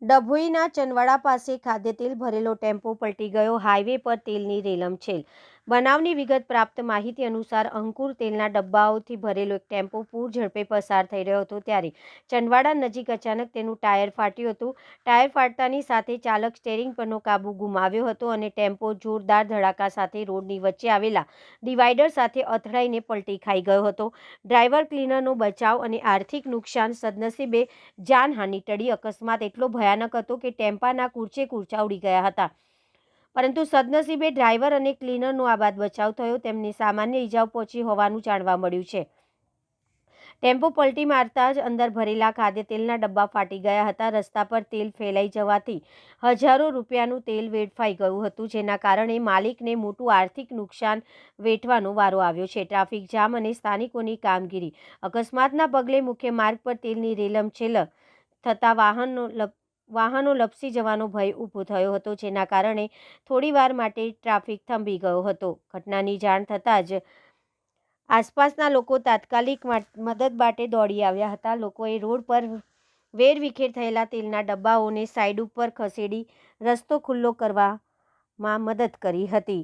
ડભોઈના ચંદવાડા પાસે ખાદ્યતેલ ભરેલો ટેમ્પો પલટી ગયો, હાઈવે પર તેલની રેલમછેલ। બનાવની વિગત પ્રાપ્ત માહિતી અનુસાર અંકુર તેલના ડબ્બાઓથી ભરેલો એક ટેમ્પો પૂર ઝડપે પસાર થઈ રહ્યો હતો ત્યારે ચંદવાડા નજીક અચાનક તેનું ટાયર ફાટ્યું હતું। ટાયર ફાટતાની સાથે ચાલક સ્ટીયરિંગ પરનો કાબુ ગુમાવ્યો હતો અને ટેમ્પો જોરદાર ધડાકા સાથે રોડની વચ્ચે આવેલા ડિવાઈડર સાથે અથડાઈને પલટી ખાઈ ગયો હતો। ડ્રાઈવર ક્લીનરનો બચાવ અને આર્થિક નુકસાન સદનસીબે જાનહાનિ ટળી। અકસ્માત એટલો ભયાનક હતો કે ટેમ્પાના કૂરચે કૂરચા ઉડી ગયા હતા, પરંતુ સદનસીબે ડ્રાઈવર અને ક્લીનરનો આબાદ બચાવ થયો। તેમને સામાન્ય ઈજાઓ પહોંચી હોવાનું જાણવા મળ્યું છે। ટેમ્પો પલટી મારતા જ અંદર ભરેલા ખાદ્યતેલના ડબ્બા ફાટી ગયા હતા। રસ્તા પર તેલ ફેલાઈ જવાથી હજારો રૂપિયાનું તેલ વેડફાઈ ગયું હતું, જેના કારણે માલિકને મોટું આર્થિક નુકસાન વેઠવાનો વારો આવ્યો છે। ટ્રાફિક જામ અને સ્થાનિકોની કામગીરી। અકસ્માતના પગલે મુખ્ય માર્ગ પર તેલની રેલમછેલ થતા વાહનો લપસી જવાનો ભય ઊભો થયો હતો, જેના કારણે થોડીવાર માટે ટ્રાફિક થંભી ગયો હતો। ઘટનાની જાણ થતાં જ આસપાસના લોકો તાત્કાલિક મદદ માટે દોડી આવ્યા હતા। લોકોએ રોડ પર વેરવિખેર થયેલા તેલના ડબ્બાઓને સાઈડ ઉપર ખસેડી રસ્તો ખુલ્લો કરવામાં મદદ કરી હતી।